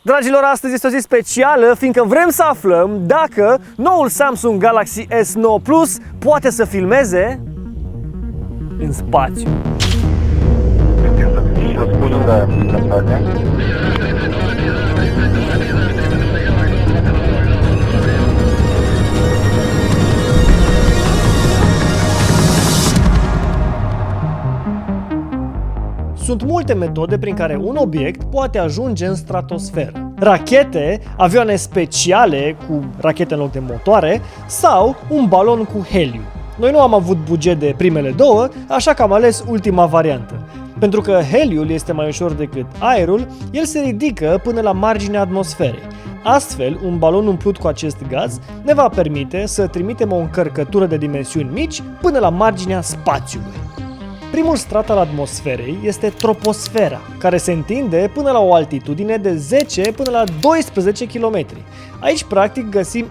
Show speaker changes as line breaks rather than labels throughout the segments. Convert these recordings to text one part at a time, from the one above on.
Dragilor, astăzi este o zi specială, fiindcă vrem să aflăm dacă noul Samsung Galaxy S9 Plus poate să filmeze în spațiu. Sunt multe metode prin care un obiect poate ajunge în stratosferă. Rachete, avioane speciale cu rachete în loc de motoare sau un balon cu heliu. Noi nu am avut buget de primele două, așa că am ales ultima variantă. Pentru că heliul este mai ușor decât aerul, el se ridică până la marginea atmosferei. Astfel, un balon umplut cu acest gaz ne va permite să trimitem o încărcătură de dimensiuni mici până la marginea spațiului. Primul strat al atmosferei este troposfera, care se întinde până la o altitudine de 10 până la 12 km. Aici, practic, găsim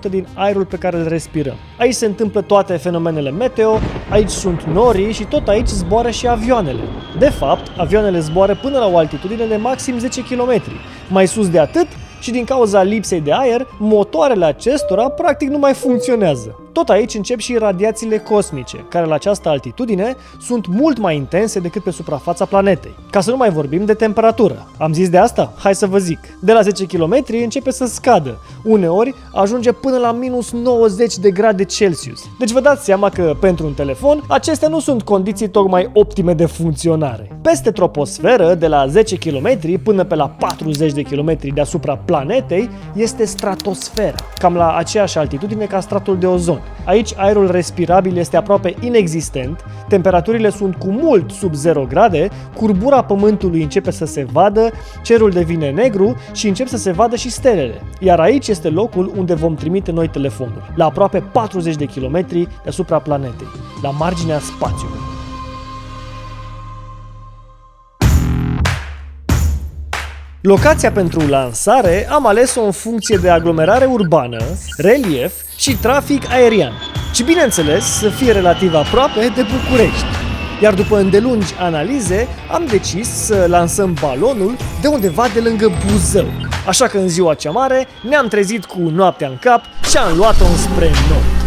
80% din aerul pe care îl respirăm. Aici se întâmplă toate fenomenele meteo, aici sunt norii și tot aici zboară și avioanele. De fapt, avioanele zboară până la o altitudine de maxim 10 km. Mai sus de atât, și din cauza lipsei de aer, motoarele acestora practic nu mai funcționează. Tot aici încep și radiațiile cosmice, care la această altitudine sunt mult mai intense decât pe suprafața planetei. Ca să nu mai vorbim de temperatură. Am zis de asta? Hai să vă zic. De la 10 km începe să scadă. Uneori ajunge până la minus 90 de grade Celsius. Deci vă dați seama că pentru un telefon acestea nu sunt condiții tocmai optime de funcționare. Peste troposferă, de la 10 km până pe la 40 de km deasupra planetei, este stratosfera, cam la aceeași altitudine ca stratul de ozon. Aici aerul respirabil este aproape inexistent, temperaturile sunt cu mult sub 0 grade, curbura Pământului începe să se vadă, cerul devine negru și încep să se vadă și stelele. Iar aici este locul unde vom trimite noi telefonul, la aproape 40 de kilometri deasupra planetei, la marginea spațiului. Locația pentru lansare am ales-o în funcție de aglomerare urbană, relief și trafic aerian. Și bineînțeles să fie relativ aproape de București. Iar după îndelungi analize am decis să lansăm balonul de undeva de lângă Buzău. Așa că în ziua cea mare ne-am trezit cu noaptea în cap și am luat-o înspre nord.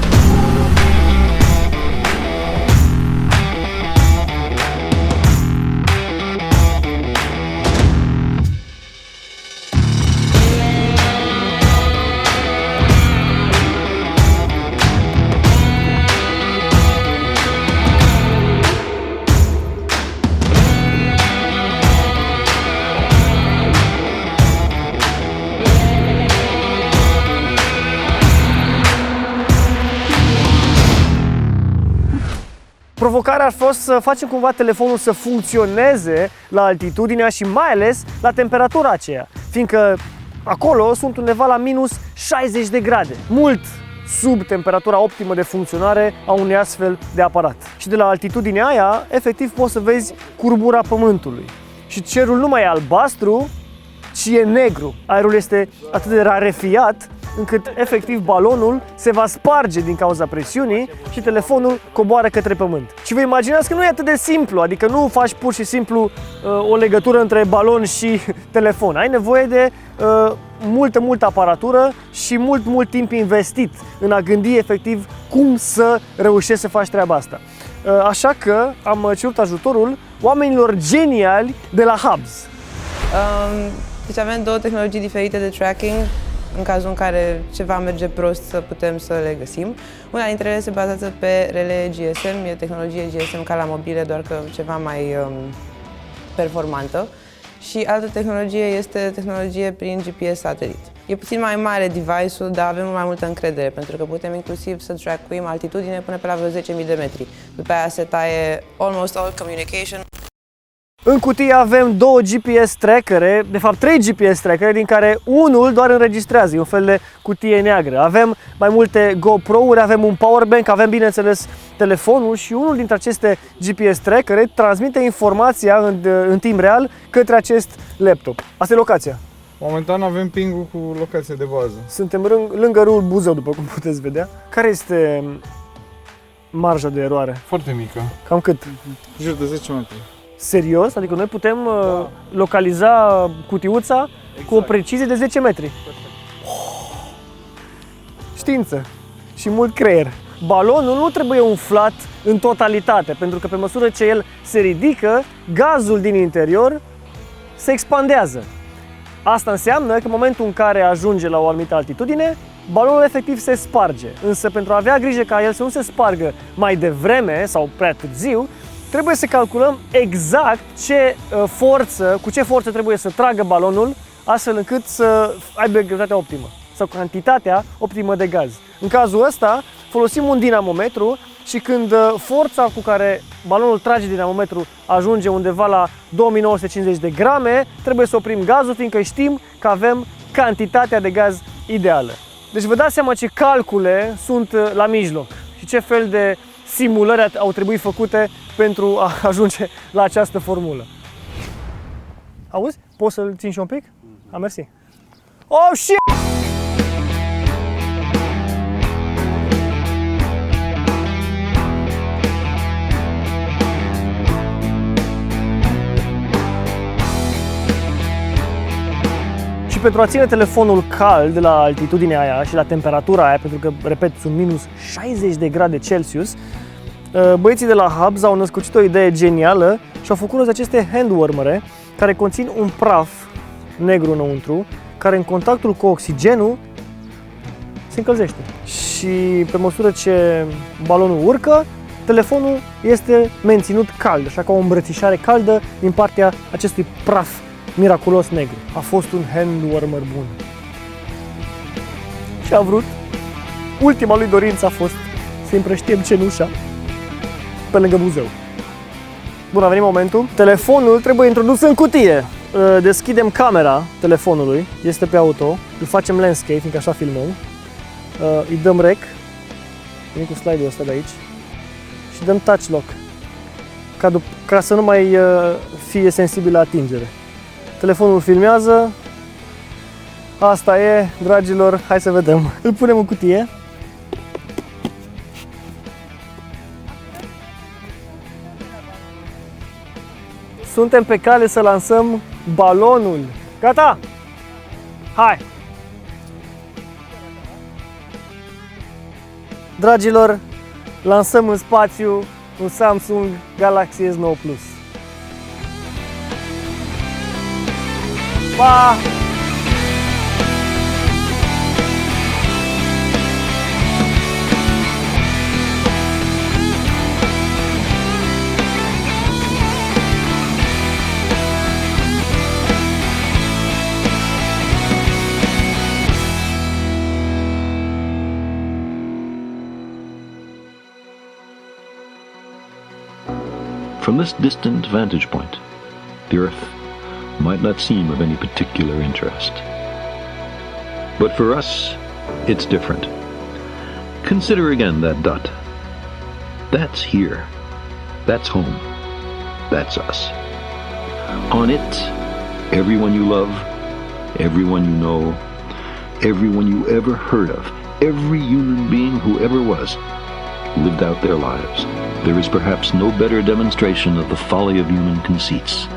Provocarea a fost să facem cumva telefonul să funcționeze la altitudinea și mai ales la temperatura aceea, fiindcă acolo sunt undeva la minus 60 de grade, mult sub temperatura optimă de funcționare a unui astfel de aparat. Și de la altitudinea aia, efectiv poți să vezi curbura Pământului. Și cerul nu mai e albastru, ci e negru. Aerul este atât de rarefiat încât efectiv balonul se va sparge din cauza presiunii și telefonul coboară către Pământ. Și vă imaginați că nu e atât de simplu, adică nu faci pur și simplu o legătură între balon și telefon. Ai nevoie de multă aparatură și mult timp investit în a gândi efectiv cum să reușești să faci treaba asta. Așa că am cerut ajutorul oamenilor geniali de la Hubs.
Deci avem două tehnologii diferite de tracking, în cazul în care ceva merge prost să putem să le găsim. Una dintre ele se bazează pe relé GSM, e tehnologie GSM ca la mobile, doar că ceva mai performantă. Și altă tehnologie este tehnologie prin GPS satelit. E puțin mai mare device-ul, dar avem mai multă încredere, pentru că putem inclusiv să trackuim altitudine până pe la vreo 10.000 de metri. După aia se taie almost all communication.
În cutie avem două GPS trackere, de fapt 3 GPS trackere, din care unul doar înregistrează, e un fel de cutie neagră. Avem mai multe GoPro-uri, avem un powerbank, avem bineînțeles telefonul și unul dintre aceste GPS trackere transmite informația în timp real către acest laptop. Asta e locația.
Momentan avem ping-ul cu locația de bază.
Suntem lângă râul Buzău, după cum puteți vedea. Care este marja de eroare?
Foarte mică.
Cam cât?
Jur de 10 metri.
Serios? Adică noi putem localiza cutiuța cu o precizie de 10 metri. Știință și mult creier. Balonul nu trebuie umflat în totalitate, pentru că pe măsură ce el se ridică, gazul din interior se expandează. Asta înseamnă că în momentul în care ajunge la o anumită altitudine, balonul efectiv se sparge. Însă pentru a avea grijă ca el să nu se spargă mai devreme sau prea târziu, trebuie să calculăm exact cu ce forță trebuie să tragă balonul, astfel încât să aibă greutatea optimă sau cantitatea optimă de gaz. În cazul ăsta folosim un dinamometru și când forța cu care balonul trage dinamometru ajunge undeva la 2950 de grame, trebuie să oprim gazul, fiindcă știm că avem cantitatea de gaz ideală. Deci vă dați seama ce calcule sunt la mijloc și ce fel de simulări au trebuit făcute pentru a ajunge la această formulă. Auzi? Poți să-l țin și un pic? Mersi. Oh, shit! Și pentru a ține telefonul cald la altitudinea aia și la temperatura aia, pentru că, repet, sunt minus 60 de grade Celsius, băieții de la Hubs au născucit o idee genială și au făcut aceste handwarmere care conțin un praf negru înăuntru, care în contactul cu oxigenul se încălzește. Și pe măsură ce balonul urcă, telefonul este menținut cald, așa ca o îmbrățișare caldă din partea acestui praf miraculos negru. A fost un handwarmer bun. Și a vrut, ultima lui dorință a fost să împrăștiem cenușa pe lângă Buzău. Bun, a venit momentul. Telefonul trebuie introdus în cutie. Deschidem camera telefonului, este pe auto, îl facem landscape, fiindcă așa filmăm. Îi dăm rec, venim cu slide-ul ăsta de aici și dăm touch lock ca să nu mai fie sensibil la atingere. Telefonul filmează. Asta e, dragilor, hai să vedem. Îl punem în cutie. Suntem pe cale să lansăm balonul. Gata? Hai! Dragilor, lansăm în spațiu un Samsung Galaxy S9 Plus. Pa!
From this distant vantage point, the Earth might not seem of any particular interest. But for us, it's different. Consider again that dot. That's here. That's home. That's us. On it, everyone you love, everyone you know, everyone you ever heard of, every human being who ever was, lived out their lives. There is perhaps no better demonstration of the folly of human conceits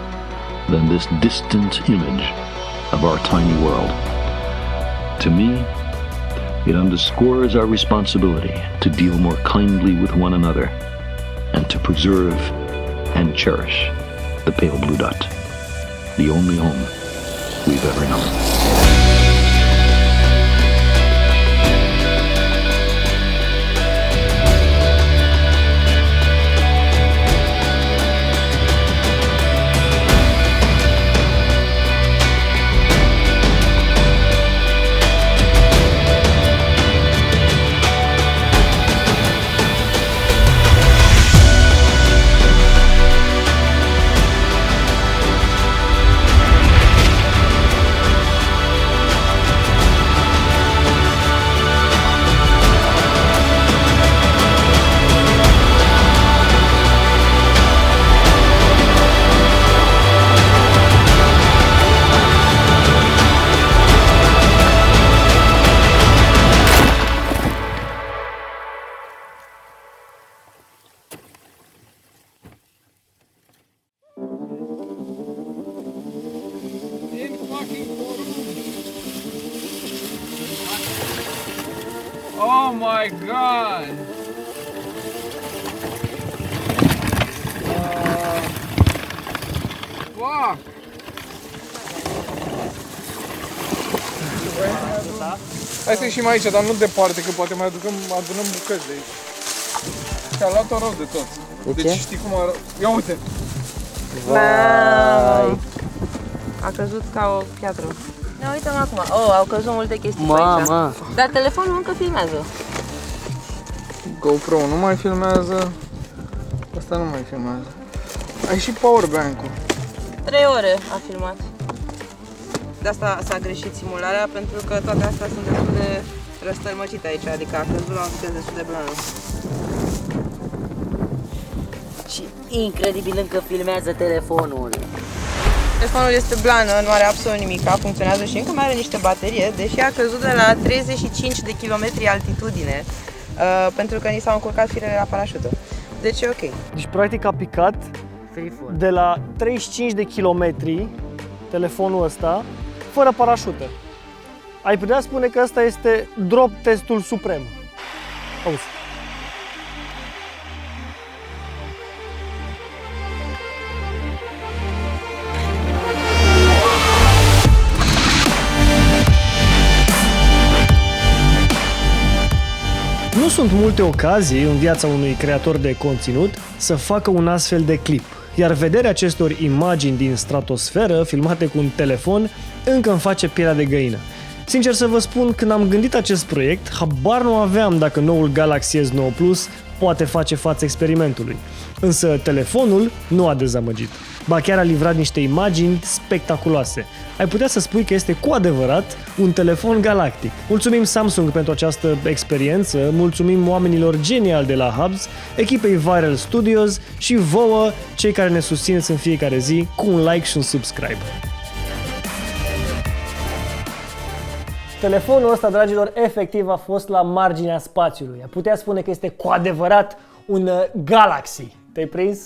than this distant image of our tiny world. To me, it underscores our responsibility to deal more kindly with one another and to preserve and cherish the pale blue dot, the only home we've ever known.
Oh my god! Fuck! Hai să ieșim aici, dar nu departe, că poate mai adunăm bucăți de aici. Și-a luat-o rău de tot.
De
deci
ce?
știi cum arată? Ia uite!
Vai. A căzut ca o piatră. Ne uităm acum. Oh, au căzut multe chestii pe aici.
Mama!
Dar telefonul încă filmează.
GoPro nu mai filmează. Asta nu mai filmează. Ai și powerbank-ul.
3 ore a filmat. De asta s-a greșit simularea, pentru că toate astea sunt destul de răstălmăcite aici, adică a căzut la un viteză destul de blană.
Și incredibil încă filmează telefonul.
Telefonul este blană, nu are absolut nimic, funcționează și încă mai are niște baterie, deși a căzut de la 35 de kilometri altitudine, pentru că ni s-au încurcat firele la parașută. Deci e ok.
Deci practic a picat
Free fall.
de la 35 de kilometri telefonul ăsta, fără parașută. Ai putea spune că ăsta este drop testul suprem. Auzi. Nu sunt multe ocazii în viața unui creator de conținut să facă un astfel de clip, iar vederea acestor imagini din stratosferă filmate cu un telefon încă îmi face pielea de găină. Sincer să vă spun, când am gândit acest proiect, habar nu aveam dacă noul Galaxy S9 Plus poate face față experimentului. Însă telefonul nu a dezamăgit. Ba chiar a livrat niște imagini spectaculoase. Ai putea să spui că este cu adevărat un telefon galactic. Mulțumim Samsung pentru această experiență, mulțumim oamenilor geniali de la Hubs, echipei Viral Studios și vouă, cei care ne susțineți în fiecare zi, cu un like și un subscribe. Telefonul ăsta, dragilor, efectiv a fost la marginea spațiului. Ai putea spune că este cu adevărat un Galaxy. Te-ai prins?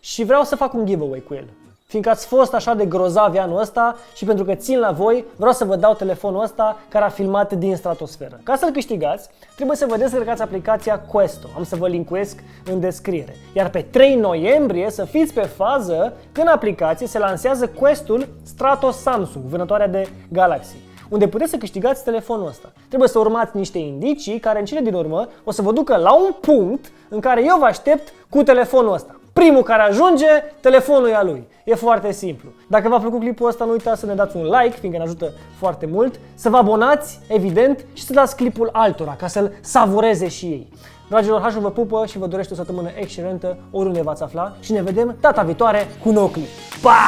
Și vreau să fac un giveaway cu el. Fiindcă ați fost așa de grozavi anul ăsta și pentru că țin la voi, vreau să vă dau telefonul ăsta care a filmat din stratosferă. Ca să-l câștigați, trebuie să vă descărcați aplicația Questo. Am să vă linkuiesc în descriere. Iar pe 3 noiembrie să fiți pe fază că în aplicație se lansează Questul Strato Samsung, vânătoarea de Galaxy, unde puteți să câștigați telefonul ăsta. Trebuie să urmați niște indicii care în cele din urmă o să vă ducă la un punct în care eu vă aștept cu telefonul ăsta. Primul care ajunge, telefonul e a lui. E foarte simplu. Dacă v-a plăcut clipul ăsta, nu uitați să ne dați un like, fiindcă ne ajută foarte mult, să vă abonați, evident, și să dați clipul altora, ca să-l savureze și ei. Dragilor, Hașu vă pupă și vă dorește o săptămână excelentă oriunde v-ați afla și ne vedem data viitoare cu un nou clip. Pa!